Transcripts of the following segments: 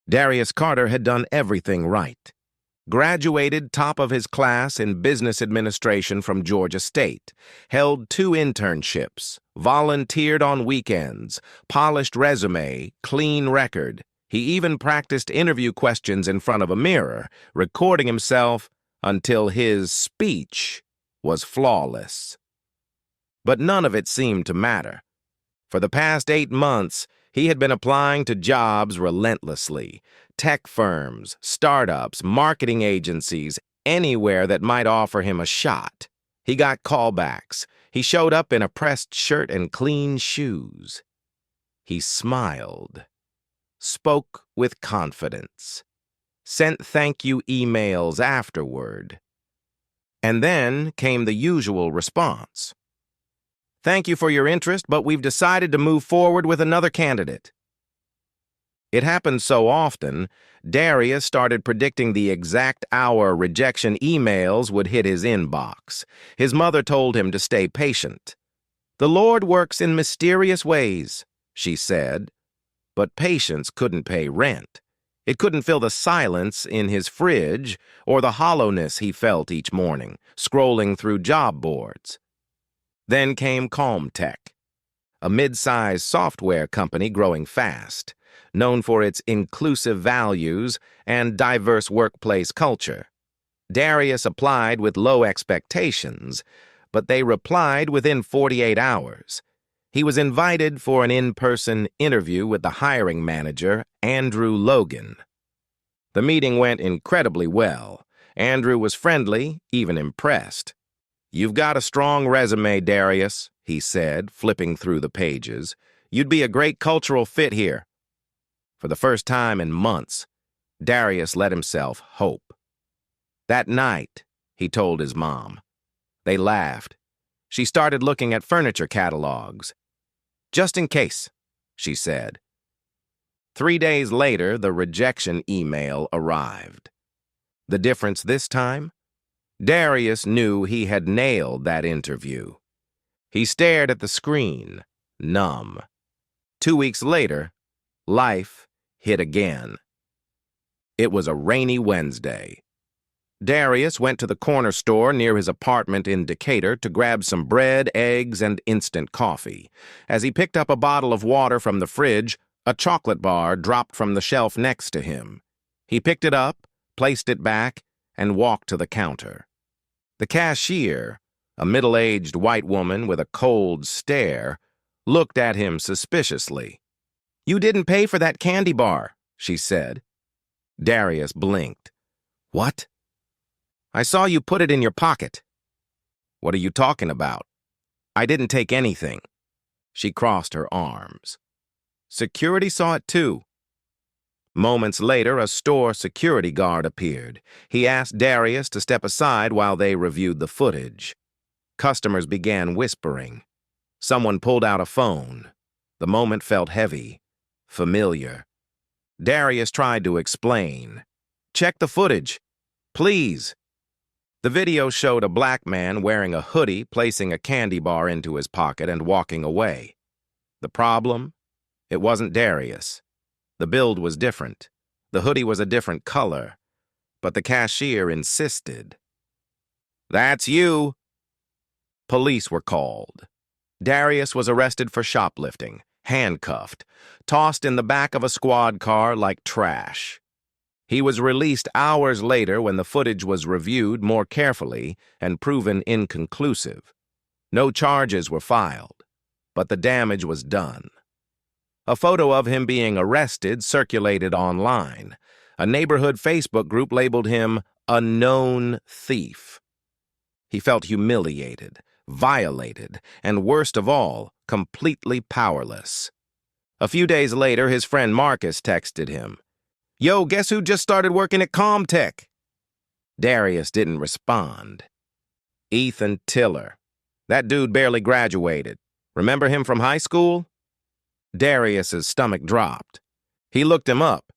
Darius Carter had done everything right. Graduated top of his class in business administration from Georgia State, held 2 internships, volunteered on weekends, polished resume, clean record. He even practiced interview questions in front of a mirror, recording himself until his speech was flawless. But none of it seemed to matter. For the past 8 months, he had been applying to jobs relentlessly. Tech firms, startups, marketing agencies, anywhere that might offer him a shot. He got callbacks. He showed up in a pressed shirt and clean shoes. He smiled, spoke with confidence, sent thank you emails afterward. And then came the usual response. "Thank you for your interest, but we've decided to move forward with another candidate." It happened so often, Darius started predicting the exact hour rejection emails would hit his inbox. His mother told him to stay patient. "The Lord works in mysterious ways," she said, but patience couldn't pay rent. It couldn't fill the silence in his fridge or the hollowness he felt each morning, scrolling through job boards. Then came CalmTech, a mid-sized software company growing fast, known for its inclusive values and diverse workplace culture. Darius applied with low expectations, but they replied within 48 hours. He was invited for an in-person interview with the hiring manager, Andrew Logan. The meeting went incredibly well. Andrew was friendly, even impressed. "You've got a strong resume, Darius," he said, flipping through the pages. "You'd be a great cultural fit here." For the first time in months, Darius let himself hope. That night, he told his mom. They laughed. She started looking at furniture catalogs. "Just in case," she said. 3 days later, the rejection email arrived. The difference this time? Darius knew he had nailed that interview. He stared at the screen, numb. 2 weeks later, life hit again. It was a rainy Wednesday. Darius went to the corner store near his apartment in Decatur to grab some bread, eggs, and instant coffee. As he picked up a bottle of water from the fridge, a chocolate bar dropped from the shelf next to him. He picked it up, placed it back, and walked to the counter. The cashier, a middle-aged white woman with a cold stare, looked at him suspiciously. "You didn't pay for that candy bar," she said. Darius blinked. "What?" "I saw you put it in your pocket." "What are you talking about?" "I didn't take anything." She crossed her arms. "Security saw it too." Moments later, a store security guard appeared. He asked Darius to step aside while they reviewed the footage. Customers began whispering. Someone pulled out a phone. The moment felt heavy, familiar. Darius tried to explain. "Check the footage, please." The video showed a black man wearing a hoodie placing a candy bar into his pocket and walking away. The problem? It wasn't Darius. The build was different. The hoodie was a different color. But the cashier insisted. "That's you." Police were called. Darius was arrested for shoplifting, handcuffed, tossed in the back of a squad car like trash. He was released hours later when the footage was reviewed more carefully and proven inconclusive. No charges were filed, but the damage was done. A photo of him being arrested circulated online. A neighborhood Facebook group labeled him a known thief. He felt humiliated, violated, and worst of all, completely powerless. A few days later, his friend Marcus texted him, "Yo, guess who just started working at CalmTech?" Darius didn't respond. Ethan Tiller. That dude barely graduated. Remember him from high school? Darius's stomach dropped. He looked him up.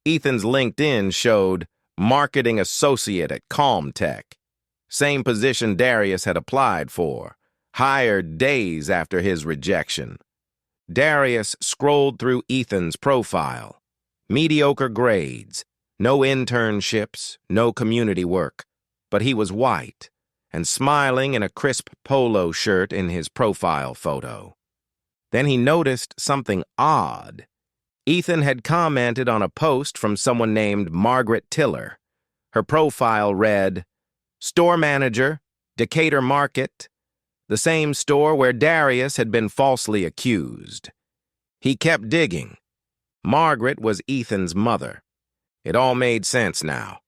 Ethan's LinkedIn showed marketing associate at CalmTech. Same position Darius had applied for, hired days after his rejection. Darius scrolled through Ethan's profile. Mediocre grades, no internships, no community work. But he was white and smiling in a crisp polo shirt in his profile photo. Then he noticed something odd. Ethan had commented on a post from someone named Margaret Tiller. Her profile read, "Store manager, Decatur Market," the same store where Darius had been falsely accused. He kept digging. Margaret was Ethan's mother. It all made sense now.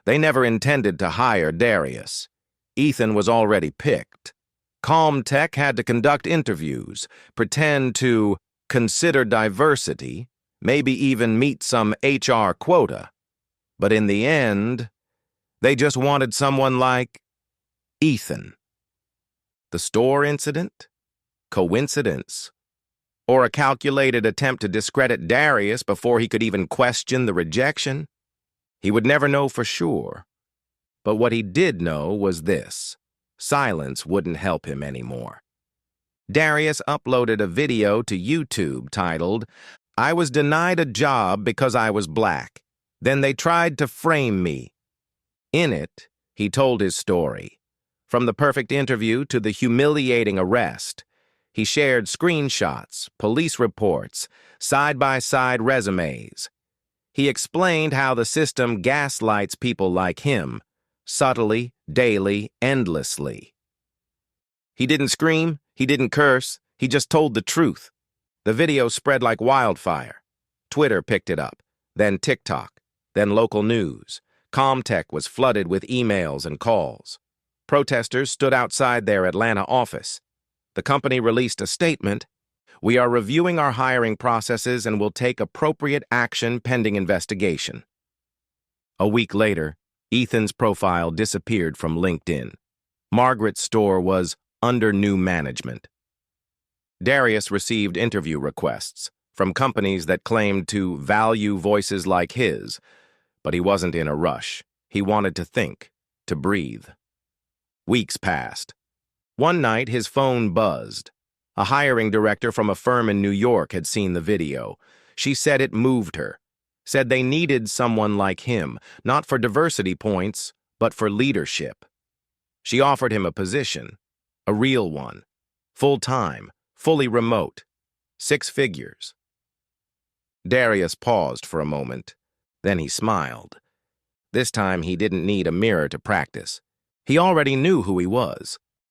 They never intended to hire Darius. Ethan was already picked. Comtech had to conduct interviews, pretend to consider diversity, maybe even meet some HR quota. But in the end, they just wanted someone like Ethan. The store incident? Coincidence? Or a calculated attempt to discredit Darius before he could even question the rejection? He would never know for sure. But what he did know was this: silence wouldn't help him anymore. Darius uploaded a video to YouTube titled, "I was denied a job because I was black. Then they tried to frame me." In it, he told his story. From the perfect interview to the humiliating arrest. He shared screenshots, police reports, side-by-side resumes. He explained how the system gaslights people like him, subtly, daily, endlessly. He didn't scream, he didn't curse, he just told the truth. The video spread like wildfire. Twitter picked it up, then TikTok, then local news. Comtech was flooded with emails and calls. Protesters stood outside their Atlanta office. The company released a statement, "We are reviewing our hiring processes and will take appropriate action pending investigation." A week later, Ethan's profile disappeared from LinkedIn. Margaret's store was under new management. Darius received interview requests from companies that claimed to value voices like his, but he wasn't in a rush. He wanted to think, to breathe. Weeks passed. One night, his phone buzzed. A hiring director from a firm in New York had seen the video. She said it moved her. Said they needed someone like him, not for diversity points, but for leadership. She offered him a position, a real one, full-time, fully remote, 6 figures. Darius paused for a moment. Then he smiled. This time he didn't need a mirror to practice. He already knew who he was.